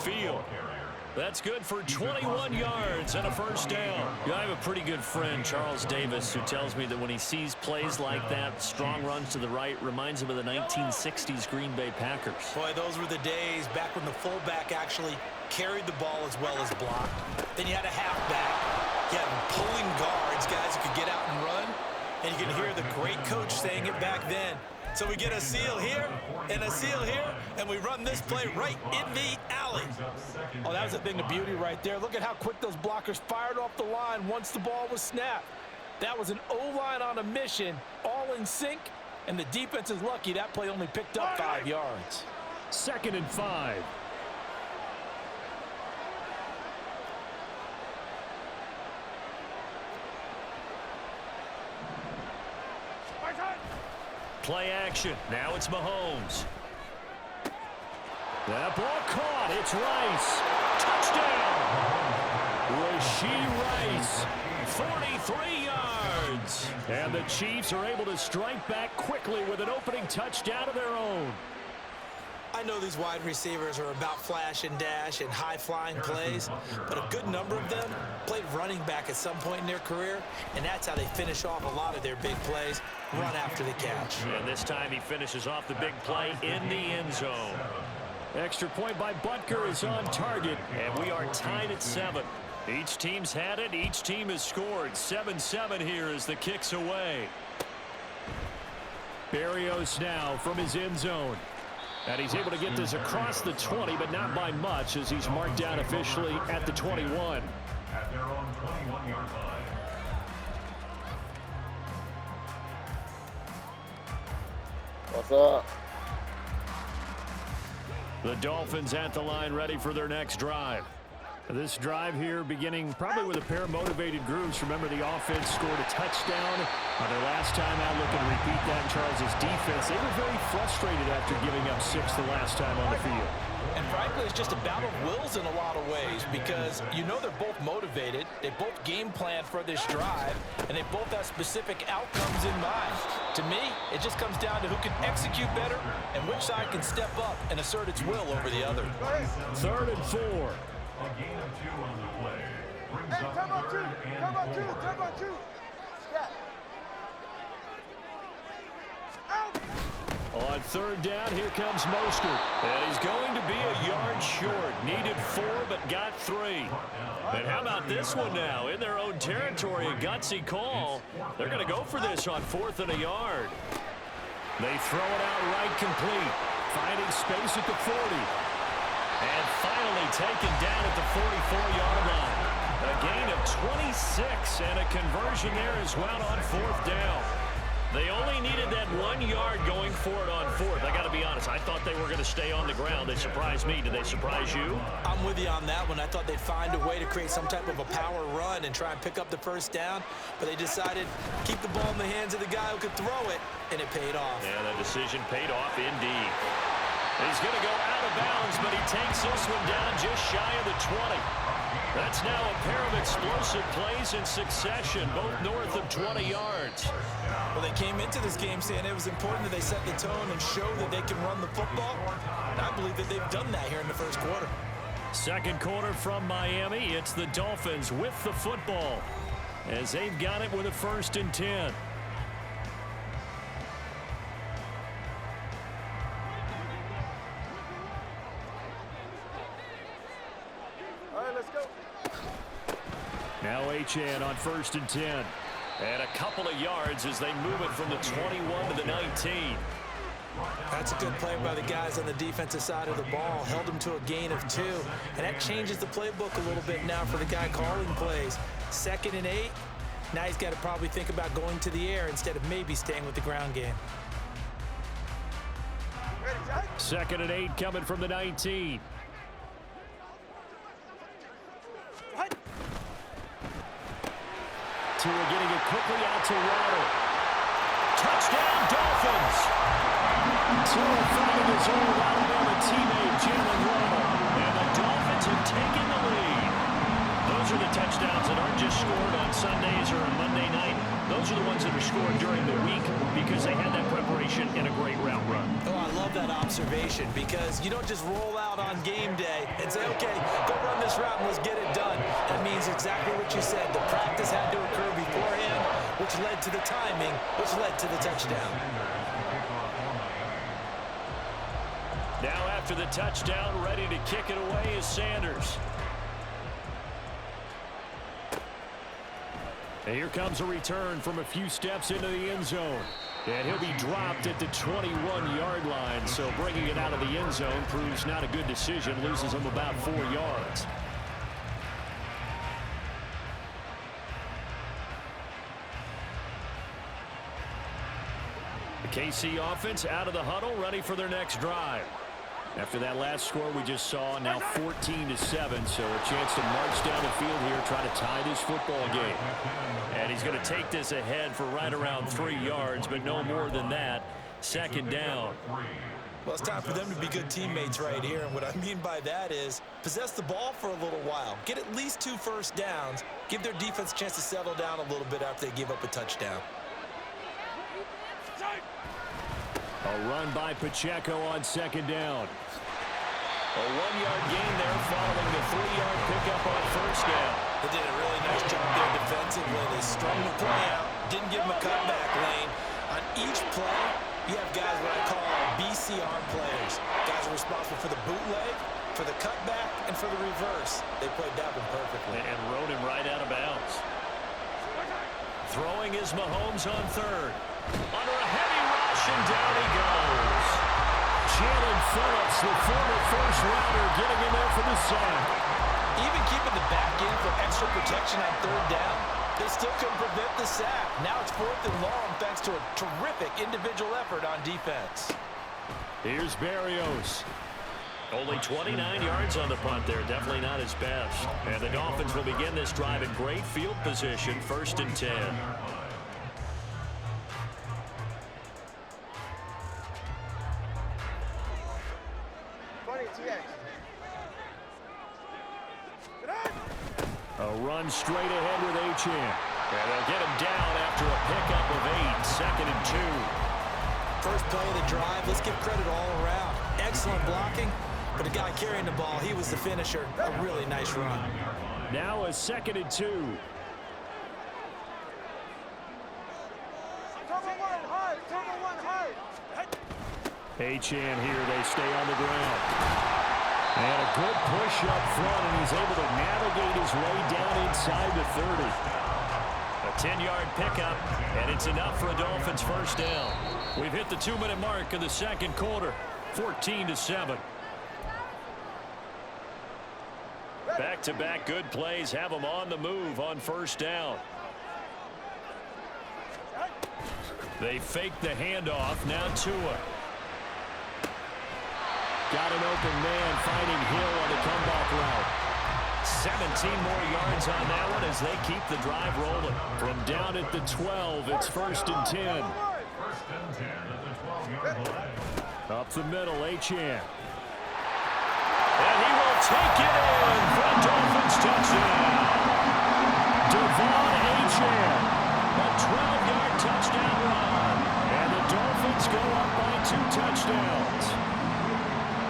field. That's good for 21 yards and a first down. Yeah, I have a pretty good friend, Charles Davis, who tells me that when he sees plays like that, strong runs to the right, reminds him of the 1960s Green Bay Packers. Boy, those were the days back when the fullback actually carried the ball as well as blocked. Then you had a halfback. You had pulling guards, guys who could get out and run. And you can hear the great coach saying it back then. So we get a seal here and a seal here, and we run this play right in the alley. Oh, that was a thing of beauty right there. Look at how quick those blockers fired off the line once the ball was snapped. That was an O-line on a mission, all in sync, and the defense is lucky that play only picked up 5 yards. 2nd and 5. Play action. Now it's Mahomes. That ball caught. It's Rice. Touchdown. Rashee Rice. 43 yards. And the Chiefs are able to strike back quickly with an opening touchdown of their own. I know these wide receivers are about flash and dash and high-flying plays, but a good number of them played running back at some point in their career, and that's how they finish off a lot of their big plays, run after the catch. And this time he finishes off the big play in the end zone. Extra point by Butker is on target, and we are tied at 7. Each team's had it. Each team has scored. 7-7 here as the kick's away. Berrios now from his end zone. And he's able to get this across the 20, but not by much as he's marked down officially at the 21. At their own 21-yard line. What's up? The Dolphins at the line ready for their next drive. This drive here beginning probably with a pair of motivated groups. Remember, the offense scored a touchdown on their last time out. Looking to repeat that in Charles' defense. They were very frustrated after giving up 6 the last time on the field. And frankly, it's just a battle of wills in a lot of ways because you know they're both motivated. They both game plan for this drive, and they both have specific outcomes in mind. To me, it just comes down to who can execute better and which side can step up and assert its will over the other. 3rd and 4. A gain of 2 on the play. Brings Hey, up come on, 3rd and 4. come on, 2. Yeah. On 3rd down, here comes Mostert. And he's going to be a yard short. Needed 4, but got 3. And how about this one now? In their own territory, a gutsy call. They're going to go for this on 4th and a yard. They throw it out right complete. Finding space at the 40. And finally taken down at the 44-yard line. A gain of 26 and a conversion there as well on 4th down. They only needed that 1 yard going for it on 4th. I got to be honest, I thought they were going to stay on the ground. They surprised me. Did they surprise you? I'm with you on that one. I thought they'd find a way to create some type of a power run and try and pick up the first down, but they decided keep the ball in the hands of the guy who could throw it, and it paid off. Yeah, the decision paid off indeed. He's going to go out of bounds, but he takes this one down just shy of the 20. That's now a pair of explosive plays in succession, both north of 20 yards. Well, they came into this game saying it was important that they set the tone and show that they can run the football. And I believe that they've done that here in the first quarter. 2nd quarter from Miami. It's the Dolphins with the football as they've got it with a 1st and 10. All right, let's go. Now HN on 1st and 10. And a couple of yards as they move it from the 21 to the 19. That's a good play by the guys on the defensive side of the ball. Held them to a gain of 2. And that changes the playbook a little bit now for the guy calling plays. 2nd and 8. Now he's got to probably think about going to the air instead of maybe staying with the ground game. 2nd and 8 coming from the 19. Tua getting it quickly out to Waddle. Touchdown, Dolphins! Tua finding his old Alabama teammate, Jalen Waddle. And the Dolphins have taken the lead. Those are the type touchdowns that aren't just scored on Sundays or on Monday night. Those are the ones that are scored during the week because they had that preparation in a great route run. Oh, I love that observation because you don't just roll out on game day and say, okay, go run this route and let's get it done. That means exactly what you said. The practice had to occur beforehand, which led to the timing, which led to the touchdown. Now after the touchdown, ready to kick it away is Sanders. And here comes a return from a few steps into the end zone. And he'll be dropped at the 21-yard line. So bringing it out of the end zone proves not a good decision. Loses him about 4 yards. The KC offense out of the huddle, ready for their next drive. After that last score we just saw, now 14-7, so a chance to march down the field here, try to tie this football game. And he's going to take this ahead for right around 3 yards, but no more than that. Second down. Well, it's time for them to be good teammates right here, and what I mean by that is possess the ball for a little while, get at least 2 first downs, give their defense a chance to settle down a little bit after they give up a touchdown. A run by Pacheco on second down. A 1-yard gain there following the 3-yard pickup on first down. They did a really nice job there defensively. They strung the play out, didn't give them a cutback lane. On each play, you have guys what I call BCR players. Guys are responsible for the bootleg, for the cutback, and for the reverse. They played that one perfectly. And rode him right out of bounds. Throwing is Mahomes on third. Under a heavy rush, and down he goes. Jalen Phillips, the former first-rounder, getting in there for the sack. Even keeping the back in for extra protection on third down, they still couldn't prevent the sack. Now it's 4th and long thanks to a terrific individual effort on defense. Here's Berrios. Only 29 yards on the punt there. Definitely not his best. And the Dolphins will begin this drive in great field position, 1st and 10. A run straight ahead with Achane. And they'll get him down after a pickup of 8, 2nd and 2. First play of the drive, let's give credit all around. Excellent blocking, but the guy carrying the ball, he was the finisher. A really nice run. Now a 2nd and 2. Achane here, they stay on the ground. And a good push up front, and he's able to navigate his way down inside the 30. A 10-yard pickup, and it's enough for a Dolphins first down. We've hit the 2-minute mark of the second quarter, 14-7. Back-to-back good plays have them on the move on first down. They fake the handoff, now Tua. Got an open man, finding Hill on the comeback route. 17 more yards on that one as they keep the drive rolling. From down at the 12, it's 1st and 10. 1st and 10 at the 12-yard line. Up the middle, Achane. And he will take it in for a Dolphins touchdown. Devon Achane, a 12-yard touchdown run. And the Dolphins go up by 2 touchdowns.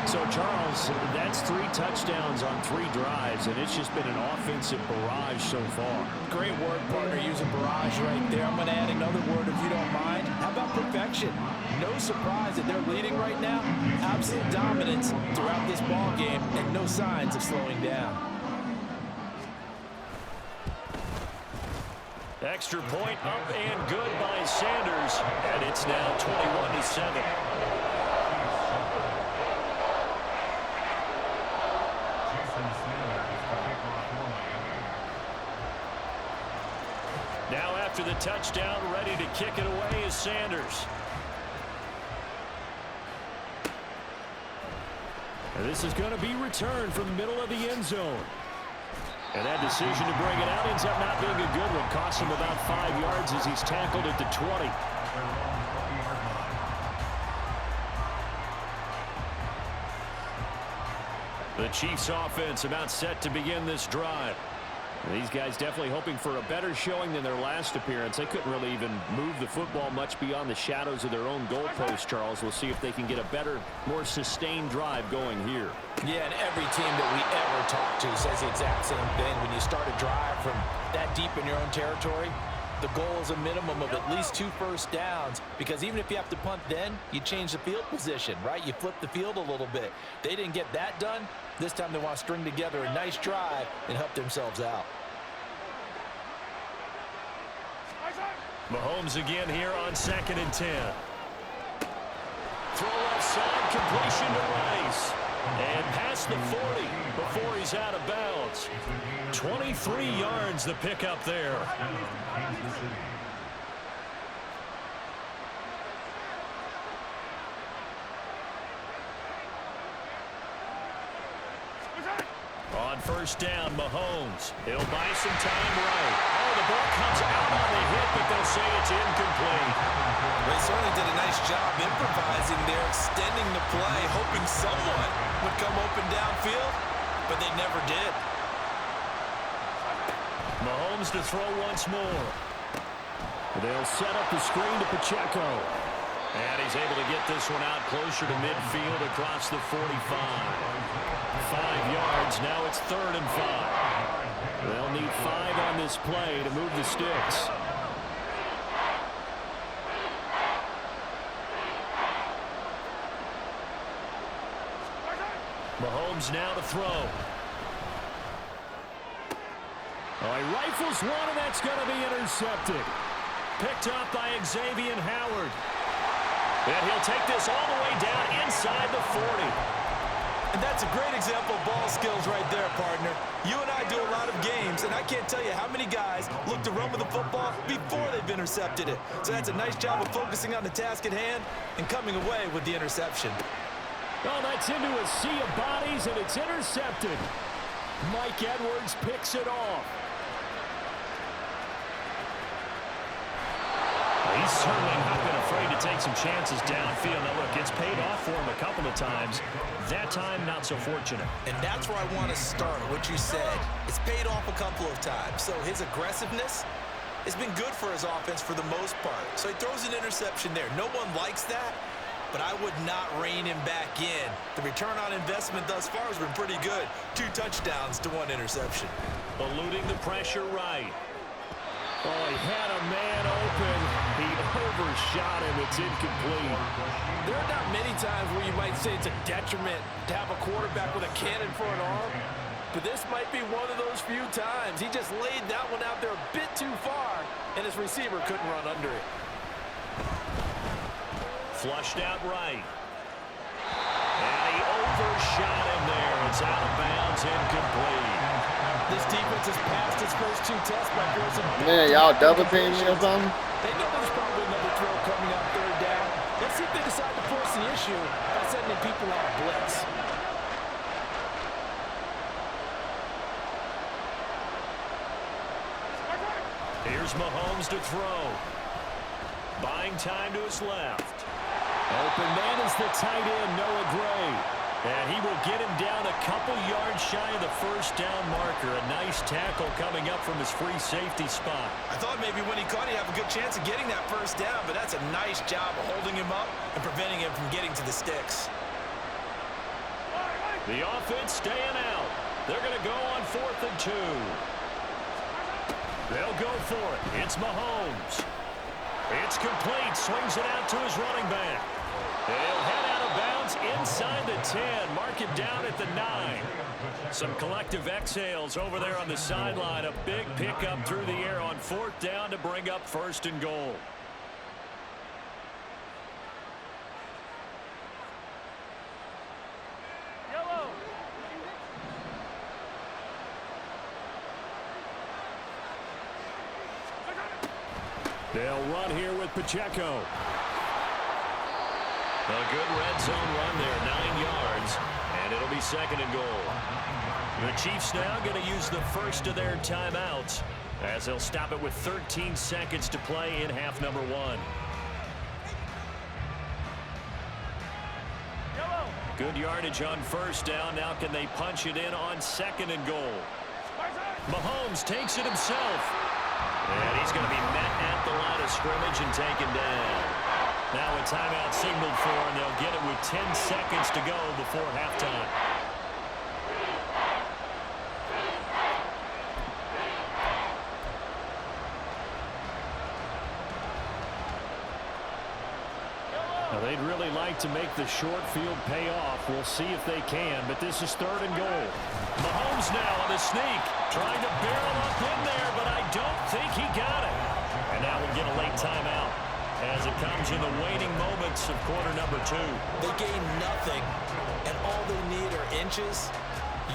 So, Charles, that's 3 touchdowns on 3 drives, and it's just been an offensive barrage so far. Great word, partner, using barrage right there. I'm going to add another word if you don't mind. How about perfection? No surprise that they're leading right now. Absolute dominance throughout this ball game, and no signs of slowing down. Extra point up and good by Sanders, and it's now 21-7. Now after the touchdown, ready to kick it away is Sanders. And this is going to be returned from the middle of the end zone. And that decision to bring it out ends up not being a good one. Costs him about 5 yards as he's tackled at the 20. The Chiefs offense about set to begin this drive. These guys definitely hoping for a better showing than their last appearance. They couldn't really even move the football much beyond the shadows of their own goalpost, Charles. We'll see if they can get a better, more sustained drive going here. Yeah, and every team that we ever talk to says the exact same thing. When you start a drive from that deep in your own territory, the goal is a minimum of at least 2 first downs, because even if you have to punt then, you change the field position, right? You flip the field a little bit. They didn't get that done. This time they want to string together a nice drive and help themselves out. Mahomes again here on 2nd and 10. Throw left side, completion to Rice. And past the 40 before he's out of bounds. 23 yards the pickup there. On 1st down, Mahomes. He'll buy some time right. Oh, the ball comes out on the hit, but they'll say it's incomplete. They certainly did a nice job improvising there, extending the play, hoping someone would come open downfield, but they never did. Mahomes to throw once more. They'll set up the screen to Pacheco. And he's able to get this one out closer to midfield across the 45. 5 yards. Now it's 3rd and 5. They'll need 5 on this play to move the sticks. Mahomes now to throw. Oh, he rifles one, and that's going to be intercepted. Picked up by Xavier Howard. And he'll take this all the way down inside the 40. And that's a great example of ball skills right there, partner. You and I do a lot of games, and I can't tell you how many guys look to run with the football before they've intercepted it. So that's a nice job of focusing on the task at hand and coming away with the interception. Oh, that's into a sea of bodies, and it's intercepted. Mike Edwards picks it off. He's certainly not been afraid to take some chances downfield. Now, look, it's paid off for him a couple of times. That time, not so fortunate. And that's where I want to start, what you said. It's paid off a couple of times. So his aggressiveness has been good for his offense for the most part. So he throws an interception there. No one likes that, but I would not rein him back in. The return on investment thus far has been pretty good. 2 touchdowns to 1 interception. Eluding the pressure right. Oh, he had a man open. He overshot him. It's incomplete. There are not many times where you might say it's a detriment to have a quarterback with a cannon for an arm, but this might be one of those few times. He just laid that one out there a bit too far, and his receiver couldn't run under it. Flushed out right. And he overshot him there. It's out of bounds, incomplete. This defense has passed its first 2 tests by forcing. Man, y'all double team me or something? They know there's probably another throw coming out 3rd down. Let's see if they decide to force the issue by sending people on a blitz. Here's Mahomes to throw. Buying time to his left. Open man is the tight end, Noah Gray. And he will get him down a couple yards shy of the 1st down marker. A nice tackle coming up from his free safety spot. I thought maybe when he caught, he'd have a good chance of getting that 1st down, but that's a nice job of holding him up and preventing him from getting to the sticks. The offense staying out. They're going to go on 4th and 2. They'll go for it. It's Mahomes. It's complete. Swings it out to his running back. They'll head out of bounds inside the 10. Mark it down at the 9. Some collective exhales over there on the sideline. A big pickup through the air on 4th down to bring up 1st and goal. They'll run here with Pacheco. A good red zone run there, 9 yards, and it'll be 2nd and goal. The Chiefs now going to use the first of their timeouts as they'll stop it with 13 seconds to play in half number 1. Good yardage on 1st down. Now can they punch it in on 2nd and goal? Mahomes takes it himself. And he's going to be met at the line of scrimmage and taken down. Now a timeout signaled for, and they'll get it with 10 seconds to go before halftime. Now they'd really like to make the short field pay off. We'll see if they can, but this is 3rd and goal. Mahomes now on the sneak, trying to barrel up in there, but I don't think he got it. And now we'll get a late timeout as it comes in the waning moments of quarter number 2. They gain nothing, and all they need are inches.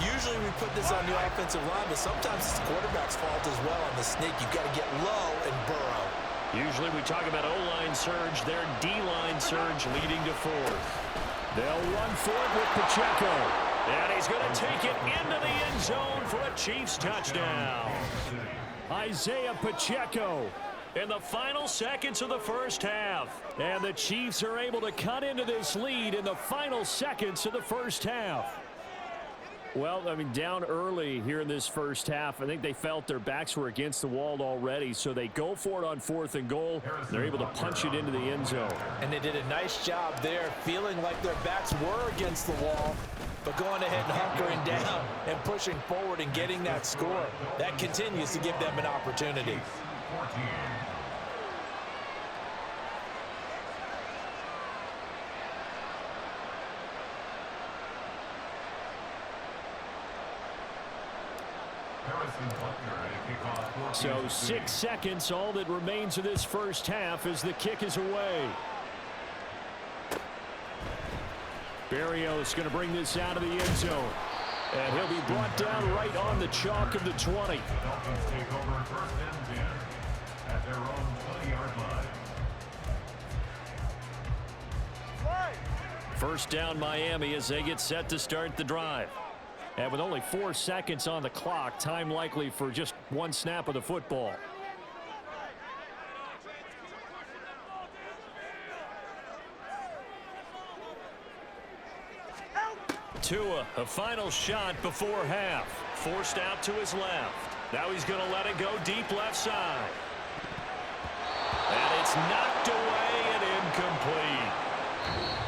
Usually we put this on the offensive line, but sometimes it's the quarterback's fault as well on the sneak. You've got to get low and burrow. Usually we talk about O-line surge, their D-line surge leading to 4th. They'll run for it with Pacheco. And he's going to take it into the end zone for a Chiefs touchdown. Isaiah Pacheco in the final seconds of the first half. And the Chiefs are able to cut into this lead in the final seconds of the first half. Well, I mean, down early here in this first half, I think they felt their backs were against the wall already, so they go for it on 4th and goal. They're able to punch it into the end zone. And they did a nice job there, feeling like their backs were against the wall, but going ahead and hunkering down and pushing forward and getting that score. That continues to give them an opportunity. 14. So 6 seconds, all that remains of this first half as the kick is away. Berrios going to bring this out of the end zone. And he'll be brought down right on the chalk of the 20. Dolphins take over 1st and 10 at their own 20-yard line. First down Miami as they get set to start the drive. And with only 4 seconds on the clock, time likely for just 1 snap of the football. Tua, a final shot before half. Forced out to his left. Now he's going to let it go deep left side. And it's knocked away and incomplete.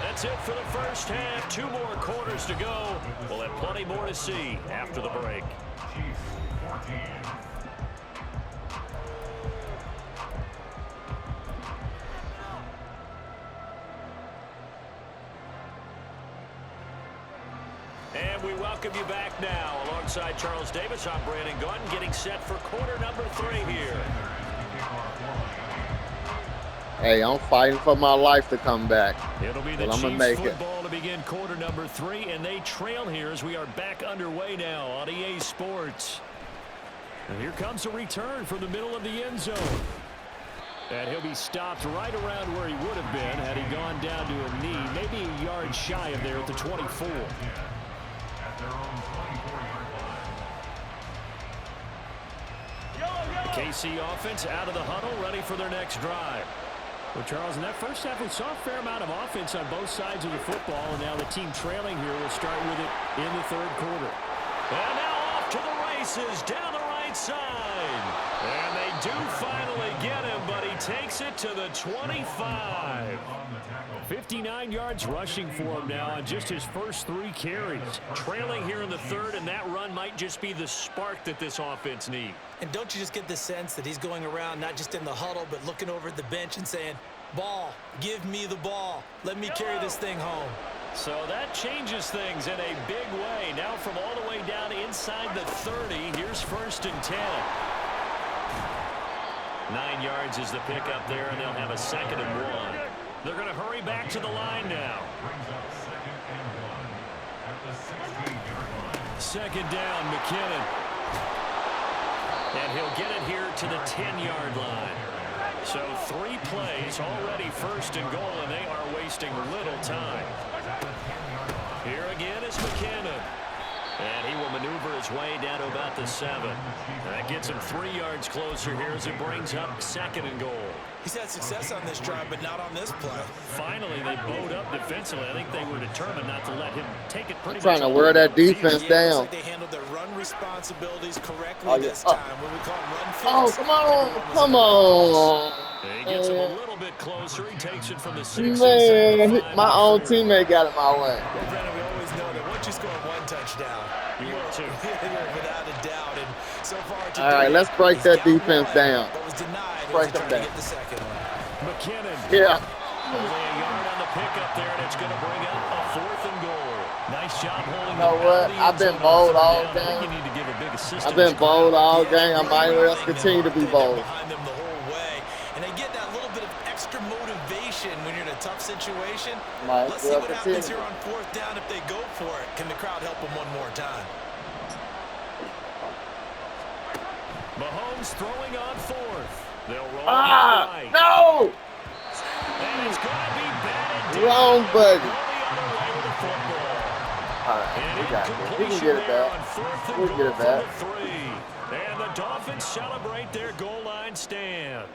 That's it for the first half. 2 more quarters to go. We'll have plenty more to see after the break. Chiefs 14. And we welcome you back now. Alongside Charles Davis, I'm Brandon Gunn, getting set for quarter number 3 here. Hey, I'm fighting for my life to come back. It'll be the I'm gonna Chiefs make football to begin quarter number 3, and they trail here as we are back underway now on EA Sports. And here comes a return from the middle of the end zone. And he'll be stopped right around where he would have been had he gone down to a knee, maybe a yard shy of there at the 24. At their own 24-yard line. KC offense out of the huddle, ready for their next drive. Well, Charles, in that first half, we saw a fair amount of offense on both sides of the football, and now the team trailing here will start with it in the 3rd quarter. And now off to the races down the right side. And they do finally get him, but he takes it to the 25. 59 yards rushing for him now on just his first 3 carries. Trailing here in the 3rd, and that run might just be the spark that this offense needs. And don't you just get the sense that he's going around not just in the huddle, but looking over at the bench and saying, ball, give me the ball. Let me carry this thing home. So that changes things in a big way. Now from all the way down inside the 30, here's 1st and 10. 9 yards is the pickup there, and they'll have a 2nd and 1. They're going to hurry back to the line now. Brings up 2nd and 1 at the 16-yard line. 2nd down, McKinnon. And he'll get it here to the 10-yard line. So 3 plays, already 1st and goal, and they are wasting little time. Here again is McKinnon. And he will maneuver his way down to about the 7. That gets him 3 yards closer here as it brings up 2nd and goal. He's had success on this drive, but not on this play. Finally, they bowed up defensively. I think they were determined not to let him take it pretty much. Trying to wear that defense down. Like they handled their run responsibilities correctly this time. When we call them run fits. Oh, come on. Come on. He gets him a little bit closer. He takes it from the 6. Man, my own teammate got it my way. Brandon, we always know that once you score 1 touchdown, you're without a doubt. And so far today, all right, let's break that defense down. But was denied Break them as he tried to down. get the second one. McKinnon. Yeah. Only a yard on the pickup there, and it's going to bring up a 4th and goal. Nice job holding. You know what? I've been bold all game. You need to give a big assist. I've been bold all game. I might as well continue to be bold. Behind them the whole way, and they get that little bit of extra motivation when you're in a tough situation. Might Let's as see well what happens continue. here on 4th down if they go for it. Can the crowd help them one more time? Mahomes throwing on 4th. They'll roll right. No! And it's going to be batted down. Wrong button. Go the other way with the football. All right, And we got this. We can incompletion get it there back. on 4th and We can get goal it back. for the 3. And the Dolphins celebrate their goal line stand.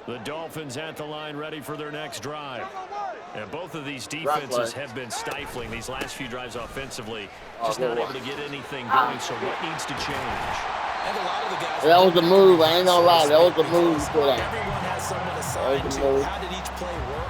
The Dolphins at the line ready for their next drive. And both of these defenses have been stifling these last few drives offensively. Just not able to get anything going, so what needs to change? And a lot of the guys That was the move. I ain't gonna lie. That was the move you put out. Everyone has someone assigned to. How did each play work?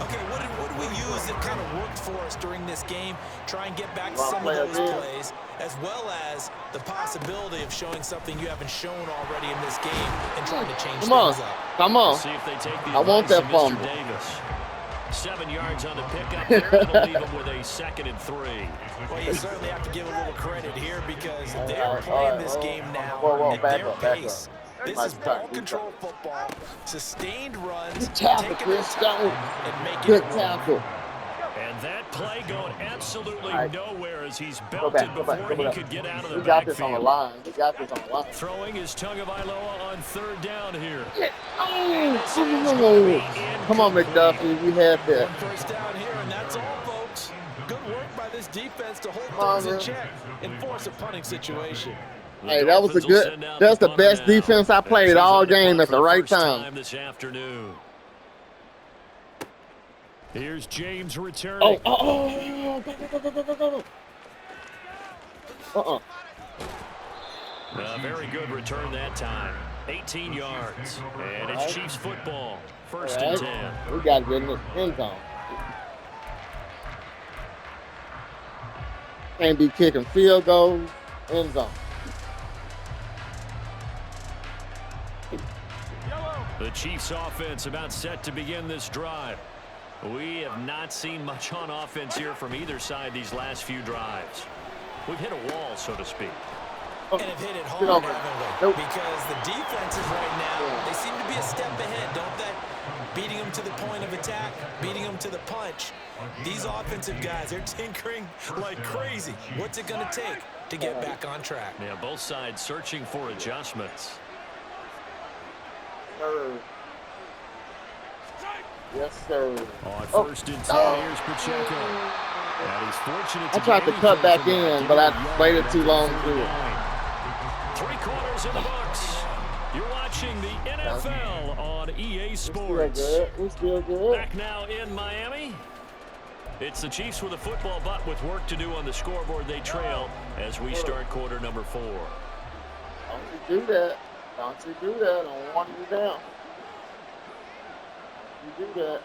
Okay, what did we use that kind of worked for us during this game? Try and get back to some of those plays, as well as the possibility of showing something you haven't shown already in this game and trying to change things up. Come on. See if they take the I want that advice of Mr. fumble. Davis. 7 yards on the pickup there. That'll leave them with a 2nd and 3. Well, you certainly have to give a little credit here because they're playing this game now at their pace. This is ball control football, sustained runs, Tackle, Chris. and making Good it work. tackle. And that play going absolutely right. nowhere as he's Go belted back, go back, before go he back. could get out of the We got this on the backfield. line. We got this on the line. Throwing is Tagovailoa on 3rd down here. Oh, come on, McDuffie. We had that. 1st down here, and that's all, folks. Good work by this defense to hold things in check and force a punting situation. Hey, that was a good. That's the best defense I played all game at the right time. This afternoon. Here's James returning. A very good return that time. 18 yards. And it's Chiefs football. 1st and 10. We got to get in the end zone. Can't be kicking field goals, end zone. The Chiefs offense about set to begin this drive. We have not seen much on offense here from either side these last few drives. We've hit a wall, so to speak. And have hit it hard, haven't we? Because the defenses right now, they seem to be a step ahead, don't they? Beating them to the point of attack, beating them to the punch. These offensive guys, they're tinkering like crazy. What's it going to take to get back on track? Yeah, both sides searching for adjustments. Yes, sir. On 1st and 10, here's Pacheco. And he's fortunate I tried to cut back in, but I waited too long to do it. 3 quarters in the books. You're watching the NFL on EA Sports. We're still good. Back now in Miami. It's the Chiefs with a football, but with work to do on the scoreboard. They trail as we start quarter number 4. Don't you do that. Don't you do that. I don't want you down. You do that.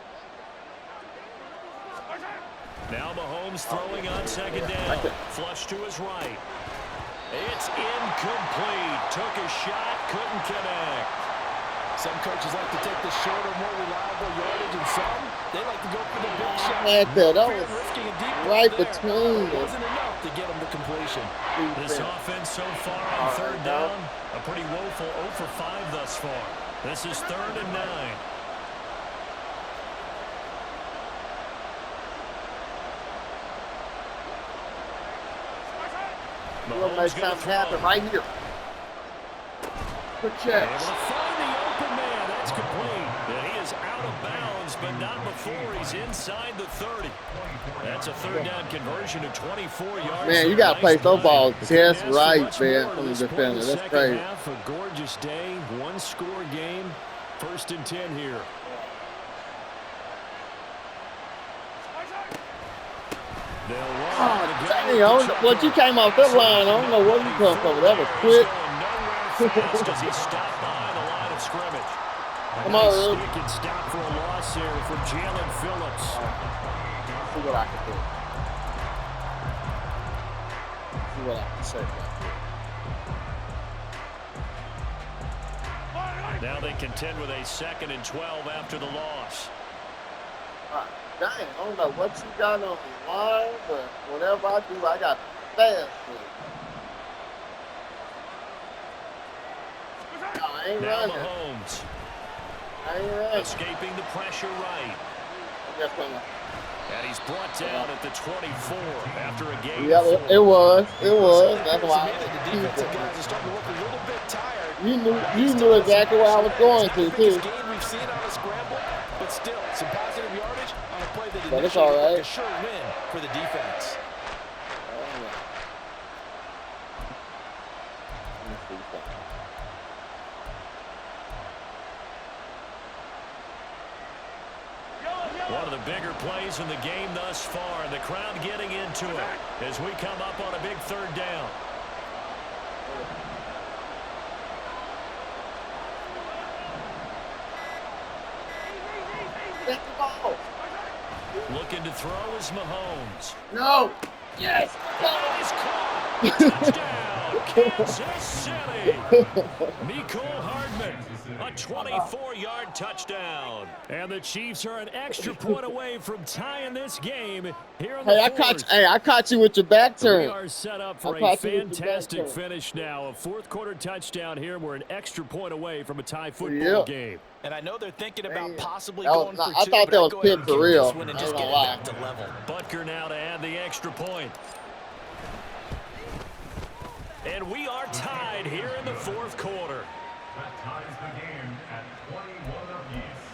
Now Mahomes throwing on 2nd down. Flush to his right. It's incomplete. Took a shot, couldn't connect. Some coaches like to take the shorter, more reliable yardage, and some, they like to go for the big shot. That was right between us. It wasn't enough to get them to completion. This offense so far on 3rd down, a pretty woeful 0 for 5 thus far. This is 3rd and 9. We'll make something happen right here. Good catch. Able to find the open man. That's complete. And he is out of bounds but not before he's inside the 30. That's a third down conversion to 24 yards. Man, you got to play those balls just right, man, from from the defender. That's crazy. Half, a gorgeous day, one-score game, 1st and 10 here. What you came off that line, I don't know where you come from. That was quick. Does he stop by the line of scrimmage? Come on, Stick and stop for a loss here from Jalen Phillips. See what I can do. See what I can say about Now they contend with a 2nd and 12 after the loss. Dang, I don't know what you got on the line, but whatever I do, I got fast. No, I ain't now running. Mahomes. I ain't running. Escaping the pressure right. I'm just gonna... And he's brought down at the 24 after a game. Yeah, it was. That's why. The defensive guys are starting to look a little bit tired. You knew exactly where I was going to, too. Game we've seen on a scramble, but still, some positive yardage on a play that But it's all initiated right. a sure win for the defense. One of the bigger plays in the game thus far, and the crowd getting into it as we come up on a big 3rd down. Get the ball. Looking to throw is Mahomes. No. Yes. He's caught. Touchdown, Kansas City. Mecole Hardman, a 24-yard touchdown. And the Chiefs are an extra point away from tying this game here in the fourth. I caught you with your back turn. We are set up for a fantastic finish now. A 4th quarter touchdown here. We're an extra point away from a tie football game. And I know they're thinking about possibly That was going not- for I two, thought but that I'd was go ahead pit and for keep real. this one and I just ain't get it gonna back to level. Butker now to add the extra point. And we are tied here in the 4th quarter. That ties the game at 21 apiece.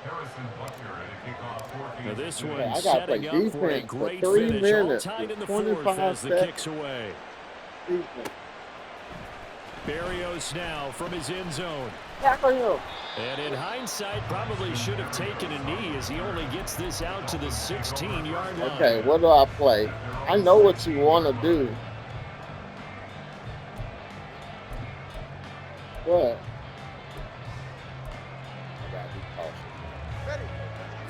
Harrison Butker at a kickoff. Now this one I gotta play setting up for a defense for great 3 finish. minutes, All tied in the 25 4th as the seconds. kicks away. Defense. Barrios now from his end zone. Tackle him. And in hindsight, probably should have taken a knee as he only gets this out to the 16-yard line. Okay, what do I play? I know what you want to do. What? I gotta be cautious.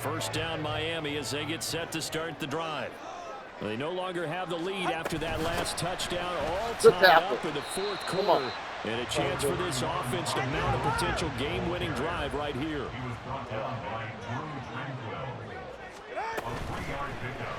First down Miami as they get set to start the drive. They no longer have the lead after that last touchdown. All Good tied tackle. up in the 4th Come on. quarter. And a chance for this offense to mount a potential game-winning drive right here. He was brought down by Drew Tranquil. A 3-yard pickup.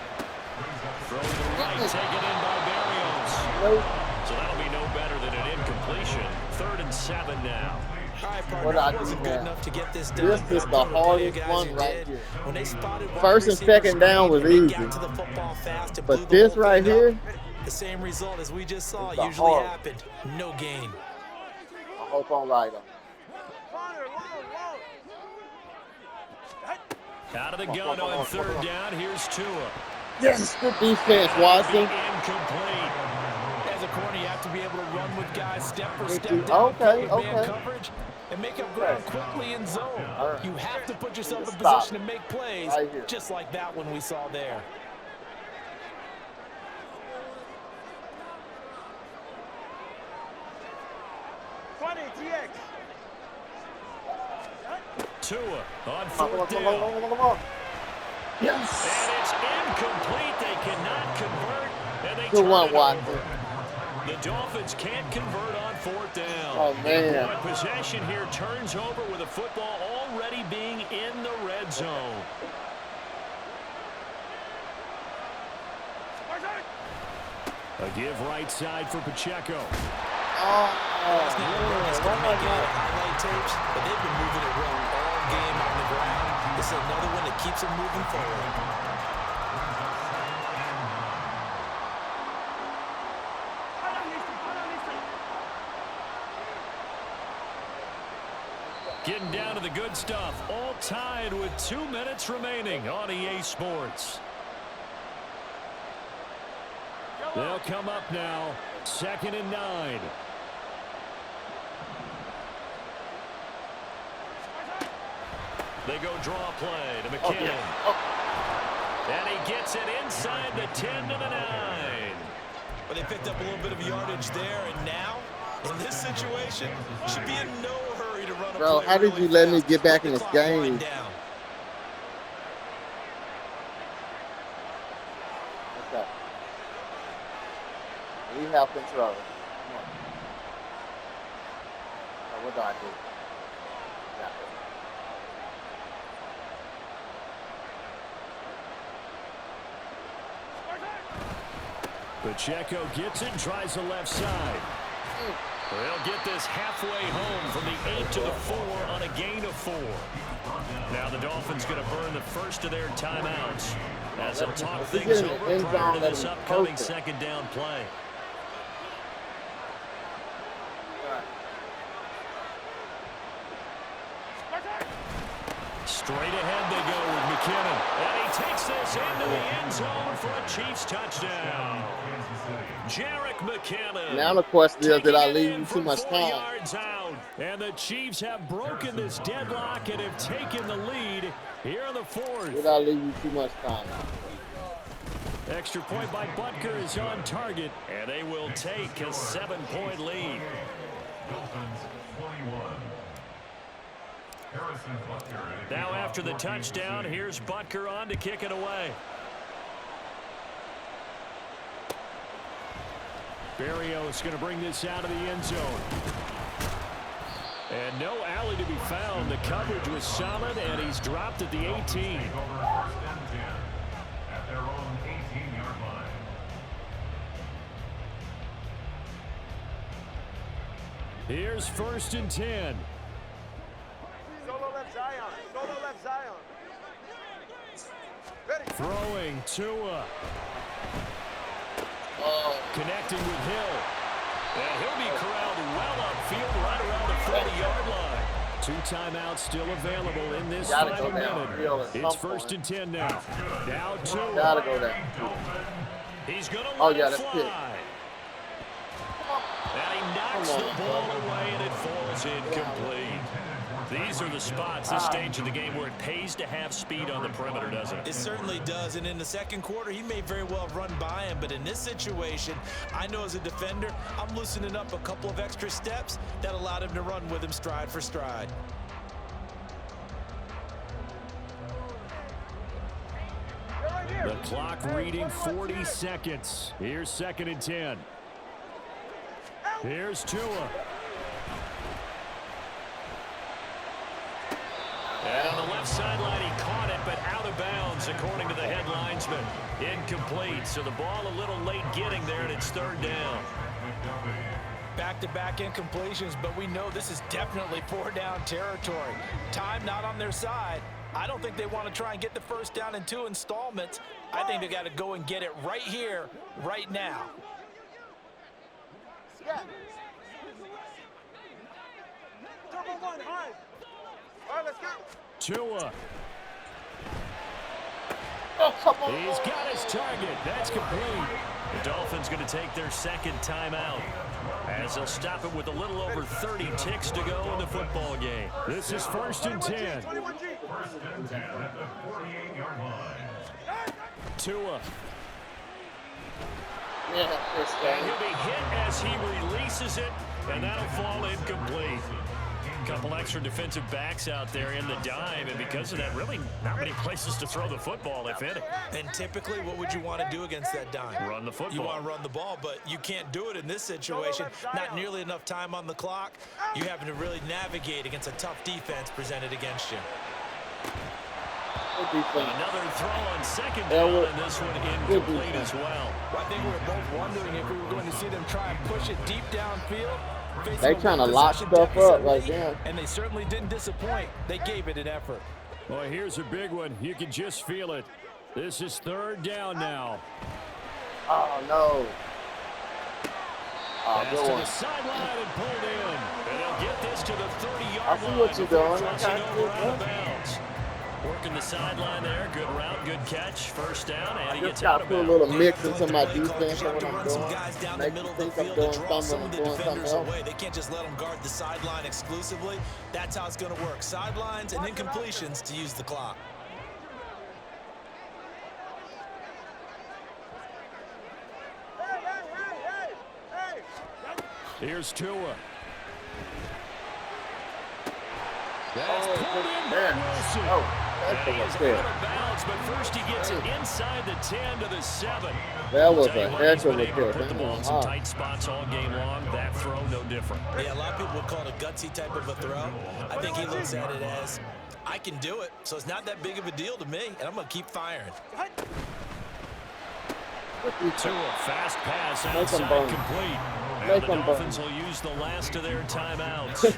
Brings up Throw to the right, taken in by Barrios. Nope. So that'll be no better than an incompletion. 3rd and 7 now. All right, partner, What I it wasn't do good now? enough to get this done. This is the hardest one right here. When they spotted wide First and receiver second down was screen, they easy. got to the football fast and blew But the this whole right thing up. here, The same result as we just saw It's the usually hard. happened. No gain. I hope I'm right. Out of the gun on 3rd down. Here's Tua. Yes, good defense, Watson. Incomplete. As a corner, you have to be able to run with guys step for step you. down, Okay, cover man okay. coverage, and make up ground quickly in zone. right. You have to put yourself in Stop. position to make plays, Right here. just like that one we saw there. Tua on Come on, 4th come on, down. come on, come on. Yes. And it's incomplete. They cannot convert. And they Good turn one, it Watson. over. The Dolphins can't convert on 4th down. Oh, man. But possession here turns over with the football already being in the red zone. A give right side for Pacheco. It's not a run that's going to make it out of highlight tapes, but they've been moving it well all game on the ground. This is another one that keeps them moving forward. Getting down to the good stuff. All tied with 2 minutes remaining on EA Sports. They'll come up now. 2nd and 9. They go draw play to McKinnon. And he gets it inside the 10 to the 9. But they picked up a little bit of yardage there, and now, in this situation, should be in no hurry to run a Bro, play how did really you let me fast. get back in The this clock game? wind down. Okay. We have control. Come on. Now, what do I do? Yeah. Pacheco gets it, tries the left side. They'll get this halfway home from the 8 to the 4 on a gain of 4. Now the Dolphins going to burn the first of their timeouts as they'll talk things over prior to this upcoming 2nd down play. Straight ahead they go with McKinnon. And he takes this into the end zone for a Chiefs touchdown. Jarek McKinnon. Now the question is, did I leave you too much time? Yards out. And the Chiefs have broken this deadlock and have taken the lead here in the 4th. Did I leave you too much time? Extra point by Butker is on target, and they will take a 7-point lead. Dolphins 21. Harrison Butker. Now after the touchdown, here's Butker on to kick it away. Berrios going to bring this out of the end zone. And no alley to be found. The coverage was solid, and he's dropped at the 18. Over 1st and 10 at their own 18-yard line. Here's 1st and 10. Solo left Zion. Solo left Zion. Ready. Throwing Tua. Oh, Connecting with Hill. And he'll be corralled well upfield right around the 40-yard line. 2 timeouts still available in this gotta final go downfield minute. at It's some 1st point. and 10 now. Now Tua. Gotta go down. He's going to Oh, let yeah, it that's fly. good. And he knocks Come the on, ball bro. away, and it falls incomplete. These are the spots, this stage of the game, where it pays to have speed on the perimeter, doesn't it? It certainly does, and in the 2nd quarter, he may very well run by him, but in this situation, I know as a defender, I'm loosening up a couple of extra steps that allowed him to run with him stride for stride. The clock reading 40 seconds. Here's 2nd and 10. Here's Tua. And on the left sideline, he caught it, but out of bounds, according to the head linesman. Incomplete, so the ball a little late getting there, and it's 3rd down. Back-to-back incompletions, but we know this is definitely 4-down territory. Time not on their side. I don't think they want to try and get the 1st down in 2 installments. I think they got to go and get it right here, right now. Scat. Turbo 1, high. All right, let's go. Tua. Oh, come on. He's got his target. That's complete. The Dolphins going to take their 2nd timeout as they'll stop it with a little over 30 ticks to go in the football game. This is 1st and 10. 21G. 1st and 10 at the 48-yard line. Tua. Yeah, this And game. he'll be hit as he releases it, and that'll fall incomplete. Couple extra defensive backs out there in the dime, and because of that, really not many places to throw the football, if any. And typically, what would you want to do against that dime? Run the football. You want to run the ball, but you can't do it in this situation. Not nearly enough time on the clock. You having to really navigate against a tough defense presented against you. Good defense. Another throw on 2nd Yeah, down, well, and this one good incomplete defense. as well. I think we were both wondering if we were going to see them try and push it deep downfield. They trying to lock stuff up right there. And they certainly didn't disappoint. They gave it an effort. Well, here's a big one. You can just feel it. This is 3rd down now. Oh, no. Pass good to one. the sideline and pulled in. And they'll get this to the 30-yard I see line. what you're before doing. crossing Okay, over good, out of good. bounds. Working the sideline there. Good route, good catch. First down, and he I gets just out got of to put a bounds. little mix Like into the my play call, 'cause defense you and have what to I'm run some doing. guys down the Make middle you of the think I'm field to doing draw something some when of I'm the doing something defenders else. away. They can't just let them guard the sideline exclusively. That's how it's going to work. Sidelines and incompletions to use the clock. Here's Tua. Oh, That's pulled in by man. Wilson. Oh, And that's he a is good. out of bounds, but first he gets it inside the 10 to the 7. That was Tell you a what, heck he's of been a able to kick. put the That ball in was some hard. tight spots all game long. That throw, no different. Yeah, a lot of people would call it a gutsy type of a throw. I think he looks at it as, I can do it, so it's not that big of a deal to me, and I'm going to keep firing. Tua, fast pass Make 'em outside, burn. complete. Make And the 'em burn. Dolphins will use the last of their timeouts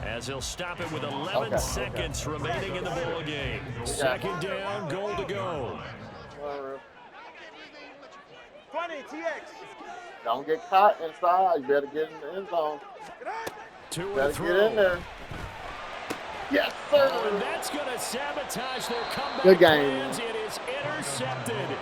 as he'll stop it with 11 Okay. seconds remaining in the ball game. Second down, goal to go. 20, TX. Don't get caught inside. You better get in the end zone. Tua Better throw. get in there. Yes, Oh, and sir. that's going to sabotage their comeback Good game, plans. It is intercepted.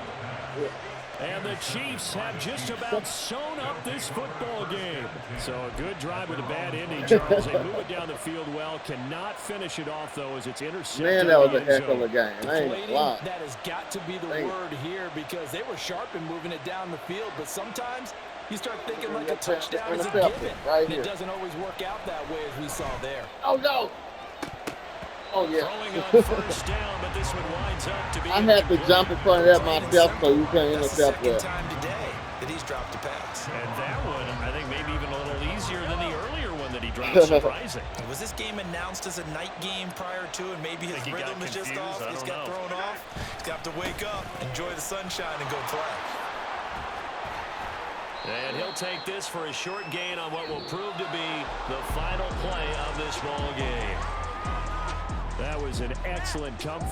And the Chiefs have just about sewn up this football game. So a good drive with a bad ending, Charles. They move it down the field well. Cannot finish it off, though, as it's intercepted. Man, that was in a the end heck of a zone. game. I ain't gonna Deflating, lie. that has got to be the Dang. word here because they were sharp in moving it down the field, but sometimes you start thinking like a That's an touchdown is a interception given. right And here. it doesn't always work out that way as we saw there. Oh, no. Oh, yeah. Throwing on first down, but this one winds up to be I had to incomplete. jump in front of that Plain and myself so simple. you can't That's the intercept second that. time today that he's dropped a pass. And that one, I think, maybe even a little easier than the earlier one that he dropped. Surprising. Was this game announced as a night game prior to, and maybe his Think he got rhythm is just confused? off? I He's don't got know. thrown off. He's got to wake up, enjoy the sunshine, and go play. And he'll take this for a short gain on what will prove to be the final play of this ball game. That was an excellent come from